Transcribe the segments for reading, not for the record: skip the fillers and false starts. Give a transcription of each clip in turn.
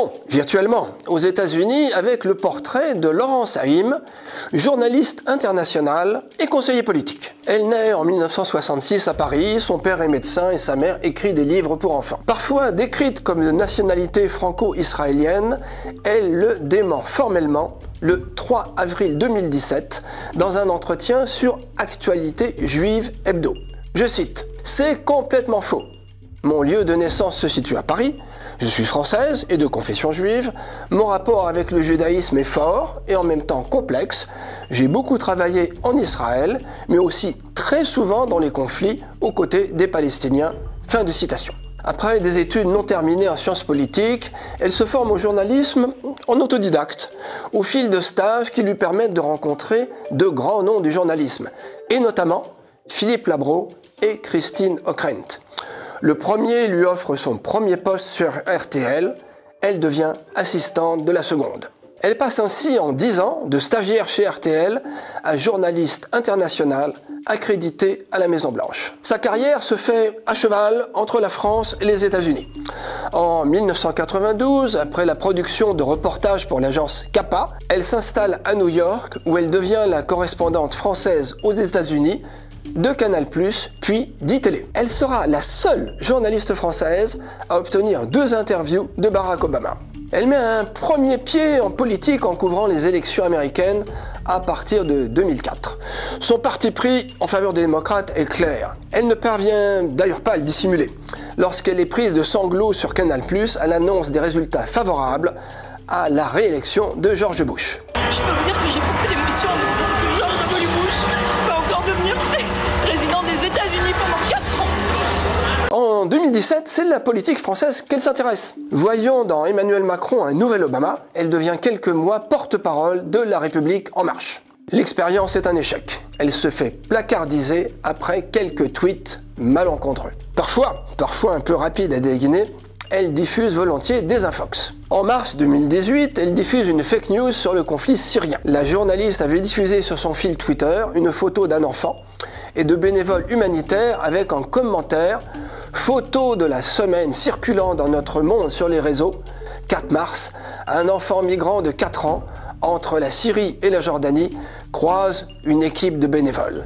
Partons virtuellement aux États-Unis avec le portrait de Laurence Haïm, journaliste internationale et conseiller politique. Elle naît en 1966 à Paris, son père est médecin et sa mère écrit des livres pour enfants. Parfois décrite comme de nationalité franco-israélienne, elle le dément formellement le 3 avril 2017 dans un entretien sur Actualité Juive Hebdo. Je cite, « C'est complètement faux. Mon lieu de naissance se situe à Paris, je suis française et de confession juive, mon rapport avec le judaïsme est fort et en même temps complexe, j'ai beaucoup travaillé en Israël, mais aussi très souvent dans les conflits aux côtés des Palestiniens. » Fin de citation. Après des études non terminées en sciences politiques, elle se forme au journalisme en autodidacte, au fil de stages qui lui permettent de rencontrer de grands noms du journalisme, et notamment Philippe Labro et Christine Ockrent. Le premier lui offre son premier poste sur RTL, elle devient assistante de la seconde. Elle passe ainsi en 10 ans de stagiaire chez RTL à journaliste internationale accréditée à la Maison-Blanche. Sa carrière se fait à cheval entre la France et les États-Unis. En 1992, après la production de reportages pour l'agence CAPA, elle s'installe à New York où elle devient la correspondante française aux États-Unis de Canal+, puis d'ITélé. Elle sera la seule journaliste française à obtenir 2 interviews de Barack Obama. Elle met un premier pied en politique en couvrant les élections américaines à partir de 2004. Son parti pris en faveur des démocrates est clair. Elle ne parvient d'ailleurs pas à le dissimuler. Lorsqu'elle est prise de sanglots sur Canal+, elle annonce des résultats favorables à la réélection de George Bush. Je peux vous dire que j'ai beaucoup d'émotions que George W. Bush va encore devenir président des États-Unis pendant 4 ans. En 2017, c'est la politique française qu'elle s'intéresse. Voyant dans Emmanuel Macron un nouvel Obama, elle devient quelques mois porte-parole de La République En Marche. L'expérience est un échec. Elle se fait placardiser après quelques tweets malencontreux. Parfois un peu rapide à dégainer, elle diffuse volontiers des infox. En mars 2018, elle diffuse une fake news sur le conflit syrien. La journaliste avait diffusé sur son fil Twitter une photo d'un enfant et de bénévoles humanitaires avec en commentaire « Photo de la semaine circulant dans notre monde sur les réseaux, 4 mars, un enfant migrant de 4 ans entre la Syrie et la Jordanie croise une équipe de bénévoles.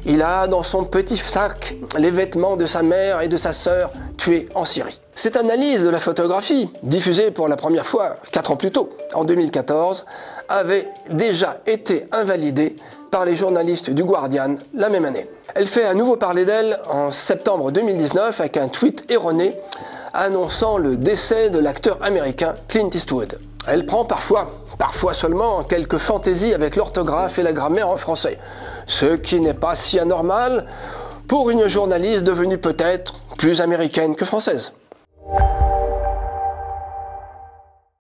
Il a dans son petit sac les vêtements de sa mère et de sa sœur tués en Syrie. » Cette analyse de la photographie, diffusée pour la première fois 4 ans plus tôt, en 2014, avait déjà été invalidée par les journalistes du Guardian la même année. Elle fait à nouveau parler d'elle en septembre 2019 avec un tweet erroné annonçant le décès de l'acteur américain Clint Eastwood. Elle prend parfois seulement, quelques fantaisies avec l'orthographe et la grammaire en français, ce qui n'est pas si anormal pour une journaliste devenue peut-être plus américaine que française.